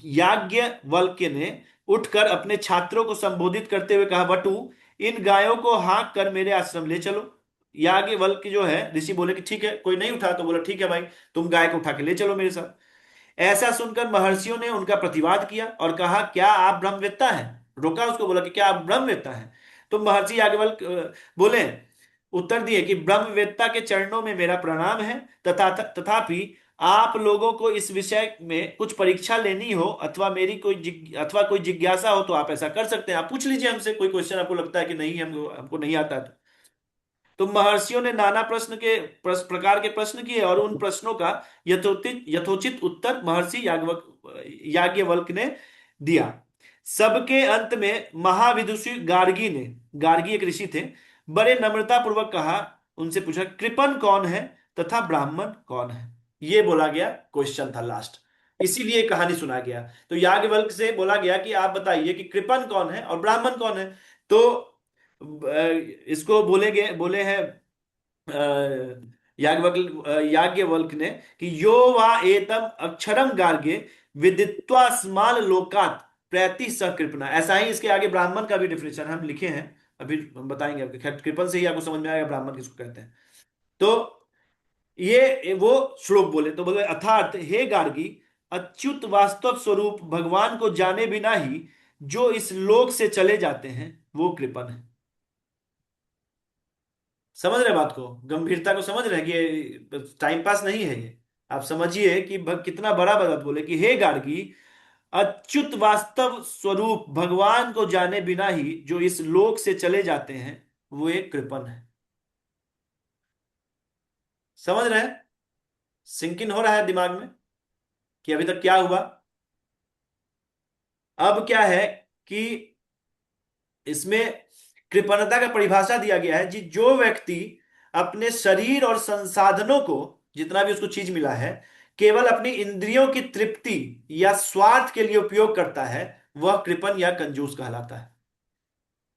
A: याज्ञवल्क्य ने उठकर अपने छात्रों को संबोधित करते हुए कहा, बटु, इन गायों को हाँक कर मेरे आश्रम ले चलो। याज्ञवल्क्य जो है ऋषि बोले कि ठीक है, कोई नहीं उठा तो बोला ठीक है भाई, तुम गाय को उठा के ले चलो मेरे साथ। ऐसा सुनकर महर्षियों ने उनका प्रतिवाद किया और कहा, क्या आप ब्रह्मवेत्ता हैं? रोका उसको, बोला कि क्या आप ब्रह्मवेत्ता हैं? तो महर्षि याज्ञवल्क्य बोले, उत्तर दिए कि ब्रह्मवेत्ता के चरणों में मेरा प्रणाम है, तथापि आप लोगों को इस विषय में कुछ परीक्षा लेनी हो अथवा अथवा कोई जिज्ञासा हो तो आप ऐसा कर सकते हैं, आप पूछ लीजिए हमसे, कोई क्वेश्चन आपको लगता है कि नहीं हमको हमको नहीं आता है तो। महर्षियों ने नाना प्रकार के प्रश्न किए और उन प्रश्नों का यथोचित यथोचित उत्तर महर्षि याज्ञवल्क्य ने दिया। सबके अंत में महाविदुषी गार्गी एक ऋषि थे, बड़े नम्रता पूर्वक कहा, उनसे पूछा, कृपण कौन है तथा ब्राह्मण कौन है? ये बोला गया क्वेश्चन था लास्ट, इसीलिए कहानी सुना गया। तो याज्ञवल्क्य से बोला गया कि आप बताइए कि कृपन कौन है और ब्राह्मण कौन है। तो इसको बोले हैं याज्ञवल्क ने कि यो वा एतम अक्षरम गार्गे विदित्वा स्माल लोकात प्रैति सकृपना। ऐसा ही इसके आगे ब्राह्मण का भी डिफिनेशन हम लिखे हैं, अभी हम बताएंगे आपको। खैर, कृपन से ही आपको समझ में आएगा ब्राह्मण किसको कहते हैं। तो ये वो श्लोक बोले तो बोले, अर्थात हे गार्गी, अच्युत वास्तव स्वरूप भगवान को जाने बिना ही जो इस लोक से चले जाते हैं वो कृपण है। समझ रहे बात को, गंभीरता को समझ रहे हैं कि ये टाइम पास नहीं है ये। आप समझिए कि कितना बड़ा बात बोले कि हे गार्गी, अच्युत वास्तव स्वरूप भगवान को जाने बिना ही जो इस लोक से चले जाते हैं वो एक कृपण है। समझ रहे हैं? सिंक इन हो रहा है दिमाग में कि अभी तक क्या हुआ। अब क्या है कि इसमें कृपणता का परिभाषा दिया गया है जी, जो व्यक्ति अपने शरीर और संसाधनों को, जितना भी उसको चीज मिला है, केवल अपनी इंद्रियों की तृप्ति या स्वार्थ के लिए उपयोग करता है, वह कृपण या कंजूस कहलाता है।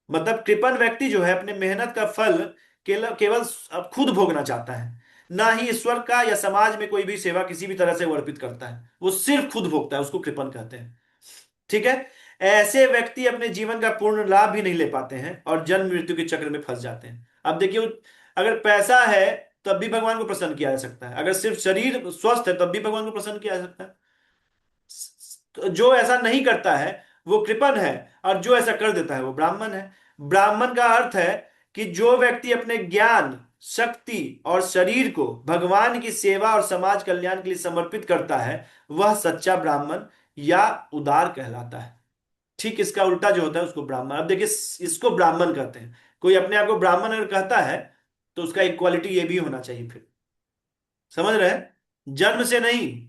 A: मतलब कृपण व्यक्ति जो है अपने मेहनत का फल केवल केवल अब खुद भोगना चाहता है, ना ही ईश्वर का या समाज में कोई भी सेवा किसी भी तरह से वो अर्पित करता है, वो सिर्फ खुद भोगता है, उसको कृपण कहते हैं। ठीक है। ऐसे व्यक्ति अपने जीवन का पूर्ण लाभ भी नहीं ले पाते हैं और जन्म मृत्यु के चक्र में फंस जाते हैं। अब देखिए, अगर पैसा है तब भी भगवान को प्रसन्न किया जा सकता है, अगर सिर्फ शरीर स्वस्थ है तब भी भगवान को प्रसन्न किया जा सकता है। तो जो ऐसा नहीं करता है वो कृपण है, और जो ऐसा कर देता है वो ब्राह्मण है। ब्राह्मण का अर्थ है कि जो व्यक्ति अपने ज्ञान, शक्ति और शरीर को भगवान की सेवा और समाज कल्याण के लिए समर्पित करता है, वह सच्चा ब्राह्मण या उदार कहलाता है। ठीक इसका उल्टा जो होता है उसको ब्राह्मण। अब देखिए, इसको ब्राह्मण कहते हैं। कोई अपने आप को ब्राह्मण अगर कहता है तो उसका इक्वालिटी ये भी होना चाहिए फिर। समझ रहे हैं? जन्म से नहीं,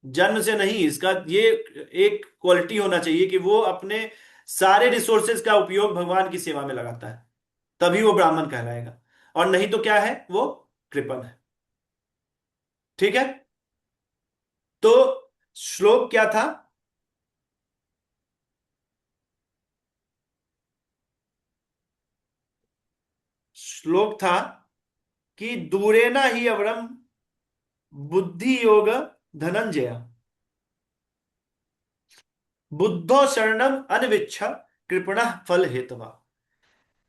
A: जन्म से नहीं, इसका ये एक क्वालिटी होना चाहिए कि वो अपने सारे रिसोर्सेज का उपयोग भगवान की सेवा में लगाता है, तभी वो ब्राह्मण कहलाएगा। और नहीं तो क्या है, वो कृपण है। ठीक है। तो श्लोक क्या था? श्लोक था कि दूरेना ही अवरम बुद्धि योग धनंजय, बुद्धो शरणम अनविच्छ कृपणः फल हेतवा,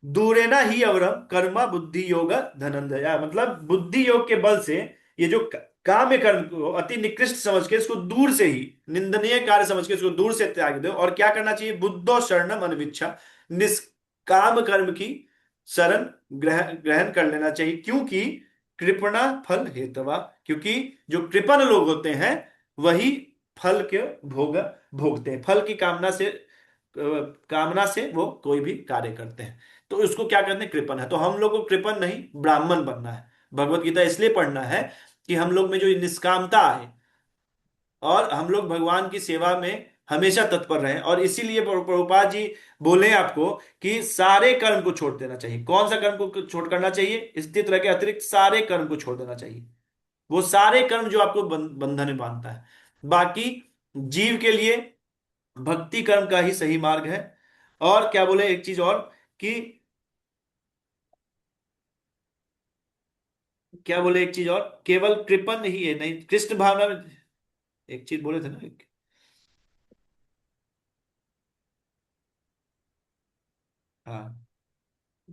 A: दूरेना ही अवरम कर्मा बुद्धि योग धनंजय। मतलब बुद्धि योग के बल से ये जो काम्य कर्म को अति निकृष्ट समझ के इसको दूर से ही, निंदनीय कार्य समझ के इसको दूर से त्याग दो। और क्या करना चाहिए? बुद्धो शरणम अनविच्छा, निष्काम कर्म की शरण ग्रहण ग्रहण कर लेना चाहिए। क्योंकि कृपणा फल हेतवा, क्योंकि जो कृपण लोग होते हैं वही फल के भोग भोगते हैं, फल की कामना से वो कोई भी कार्य करते हैं। तो उसको क्या कहते हैं? कृपण है। तो हम लोग को कृपण नहीं, ब्राह्मण बनना है। भगवत गीता इसलिए पढ़ना है कि हम लोग में जो निष्कामता आए और हम लोग भगवान की सेवा में हमेशा तत्पर रहें। और इसीलिए प्रभुपाद जी बोले आपको कि सारे कर्म को छोड़ देना चाहिए। कौन सा कर्म को छोड़ करना चाहिए? स्थित रह के अतिरिक्त सारे कर्म को छोड़ देना चाहिए। वो सारे कर्म जो आपको बंधन में बांधता है। बाकी जीव के लिए भक्ति कर्म का ही सही मार्ग है। और क्या बोले, एक चीज और कि, क्या बोले एक चीज और, केवल कृपण ही है नहीं, कृष्ण भावना में एक चीज बोले थे ना हाँ,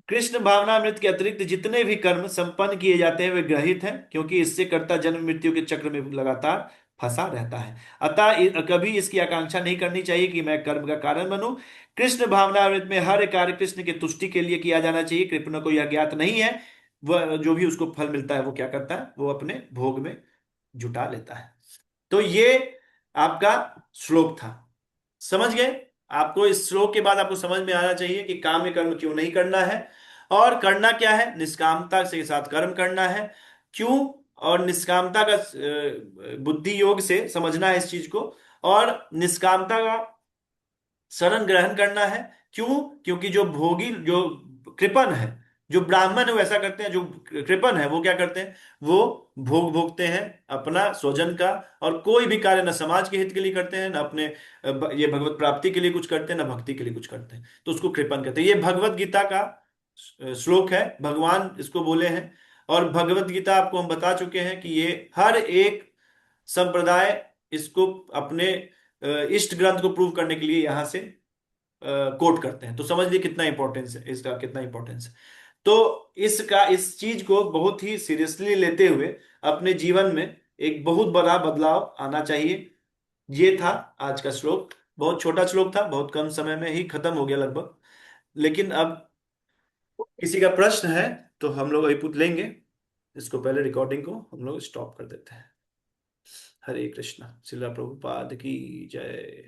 A: कृष्ण भावनामृत के अतिरिक्त जितने भी कर्म संपन्न किए जाते हैं वे ग्रहित हैं, क्योंकि इससे कर्ता जन्म मृत्यु के चक्र में लगातार फंसा रहता है। अतः कभी इसकी आकांक्षा नहीं करनी चाहिए कि मैं कर्म का कारण बनूं। कृष्ण भावनामृत में हर कार्य कृष्ण की तुष्टि के लिए किया जाना चाहिए। कृष्ण को यह ज्ञात नहीं है, वह जो भी उसको फल मिलता है वो क्या करता है? वो अपने भोग में जुटा लेता है। तो ये आपका श्लोक था। समझ गए? आपको इस श्लोक के बाद आपको समझ में आना चाहिए कि काम्य कर्म क्यों नहीं करना है और करना क्या है। निष्कामता के साथ कर्म करना है। क्यों? और निष्कामता का बुद्धि योग से समझना है इस चीज को। और निष्कामता का शरण ग्रहण करना है। क्यों? क्योंकि जो भोगी, जो कृपण है, जो ब्राह्मण है वो ऐसा करते हैं, जो कृपण है वो क्या करते हैं, वो भोग भोगते हैं अपना स्वजन का, और कोई भी कार्य न समाज के हित के लिए करते हैं, न अपने ये भगवत प्राप्ति के लिए कुछ करते हैं, न भक्ति के लिए कुछ करते हैं, तो उसको कृपण कहते हैं। ये भगवत गीता का श्लोक है, भगवान इसको बोले हैं। और भगवत गीता आपको हम बता चुके हैं कि ये हर एक संप्रदाय इसको अपने इष्ट ग्रंथ को प्रूव करने के लिए यहां से कोट करते हैं। तो समझ लिए कितना इंपॉर्टेंस है इसका, कितना इंपॉर्टेंस है। तो इसका, इस चीज को बहुत ही सीरियसली लेते हुए अपने जीवन में एक बहुत बड़ा बदलाव आना चाहिए। ये था आज का श्लोक। बहुत छोटा श्लोक था, बहुत कम समय में ही खत्म हो गया लगभग। लेकिन अब किसी का प्रश्न है तो हम लोग अभी पूछ लेंगे। इसको पहले रिकॉर्डिंग को हम लोग स्टॉप कर देते हैं। हरे कृष्णा। श्रील प्रभुपाद की जय।